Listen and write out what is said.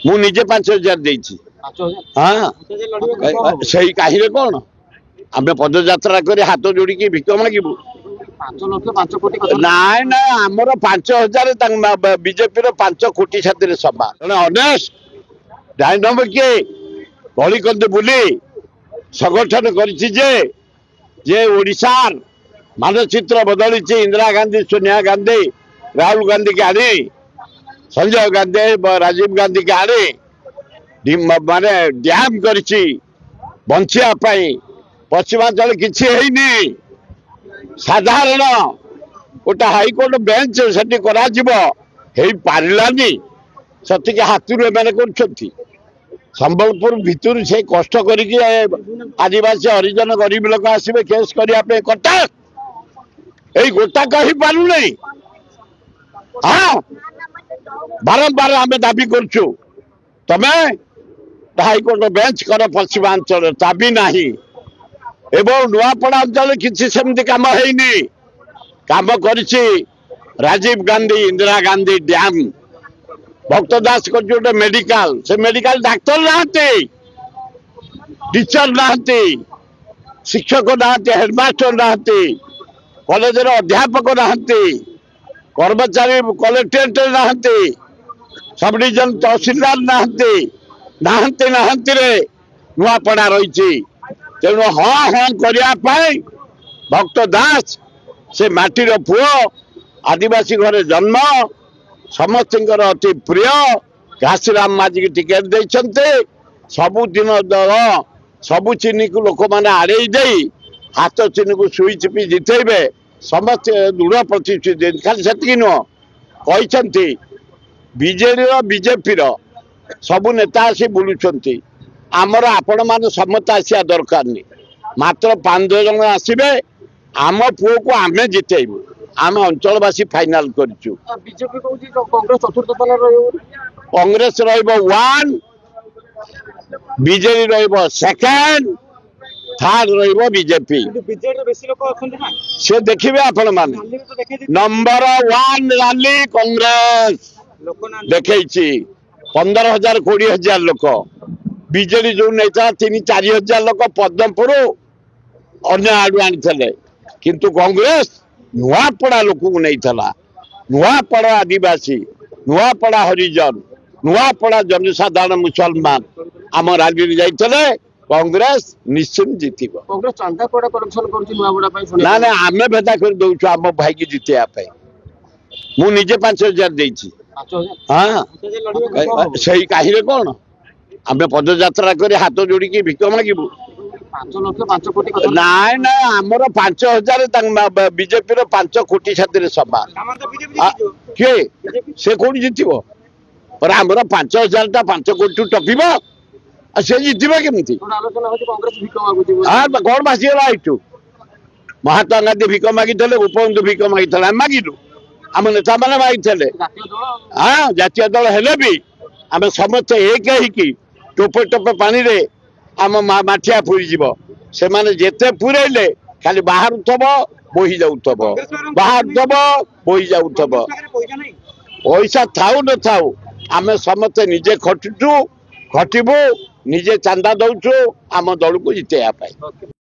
ମୁଁ ନିଜେ 5,000 ଦେଇଛି। ହଁ ସେଇ କାହିଁରେ କଣ ଆମେ ପଦଯାତ୍ରା କରି ହାତ ଯୋଡିକି ଭିକ ମାଗିବୁ? ନାଇଁ ନାଇଁ ଆମର 5,000 ବିଜେପିର 5 କୋଟି ସାଥିରେ ସଭା। ଜଣେ ଅନେଷ୍ଟ ଡାଇନମ କିଏ କଳିକନ୍ଦ ବୁଲି ସଂଗଠନ କରିଛି ଯେ ଓଡିଶାର ମାନଚିତ୍ର ବଦଳିଛି। ଇନ୍ଦିରା ଗାନ୍ଧୀ, ସୋନିଆ ଗାନ୍ଧୀ, ରାହୁଲ ଗାନ୍ଧୀ କି ଆଣି संजय गांधी राजीव गांधी के आने माने डैम करिछि बंचिया पाई पश्चिमांचल किछि हेइनी। साधारण गोटे हाईकोर्ट बेंच सेठी करा जिवो हेई पारिलानी सती के हाथुर एमाने करछथि। संबलपुर भितर से कष्ट करिकि आदिवासी हरिजन गरीब लोक आसीबे केस करिया पे कटक एई गोटा कहि पारु नै। हां बारंबार आम दाबी करछु तमे हाईकोर्ट बेंच कर पश्चिमांचल दाबी नाही एवं नुआपड़ा अंचल किसी सेमती काम हैनी। काम करिछि राजीव गांधी इंदिरा गांधी डैम भक्त दास कर मेडिकल से मेडिकल डाक्तर नहांती टीचर नहांती शिक्षक नहांती हेडमास्टर नहांती कॉलेज अध्यापक नहांती कर्मचारी कलेक्टेट नहांती सब डिविजन तहसीलदार नहांती रे नुआपड़ा रही। तेणु हाँ हाँ करने भक्त दास से माटीर पुओ आदिवासी घरे जन्म समस्त अति प्रिय घासीराम माझी की टिकेट देते सबुदिन दल सबु चिन्ह को लोक मैंने आड़े दे हाथ चिन्ह को सुई चिपी जितेबे समस्त दृढ़ प्रतिश्रुति खाली से नुह कहते बीजेडी बीजेपी सबु नेता आसी बुलूंट आमर आपण मान समस्त आसिया दरकार नहीं मात्र 5-6 जन आसबे आम पुओ को आम जितेबू आम अंचलवासी फाइनाल करूँ। Congress one BJD second third BJP से देखिए आपण मान नंबर 1 रैली कांग्रेस देखी 15,000 20,000 लोक बीजेडी जो नहीं 3-4 हजार लोक पद्मपुर अन्य आड़ू आनी किंतु कांग्रेस नुआपड़ा लोक को नहीं नुआपड़ा आदिवासी नुआपड़ा हरिजन नुआपड़ा जनसाधारण मुसलमान आम राज्य जाते कांग्रेस निश्चित जीत ना ना आम भेदा कर दौचु आम भाई की जितेया मु निजे 5,000 देछि। हाँ सही काहिरे कौन आम पदयात्रा कर हाथ जोड़िकी भिक मागू? नाई ना आमर 5,000 बीजेपी 5 कोटी साथी सभा किए से कौन जितब पर आमर 5,000 5 कोटी टपिब से जितब केमती कौन भासीगला यू महात्मा गांधी भिक मागी उपबंधु भिक मागी आम मागिलु आम नेता मैंने मागी हाँ जातीय दल हेले भी आम समस्त एक टोपे टोपे पानी रे आम माठिया पूरी जीव से माने जेते पूरेले खाली बाहर बोही जाउथबो बोही जाउथबो पैसा थाउ न थाउ आम समस्त निजे खटुचु खटिबू निजे चांदा दौचु आम दल को जितेया।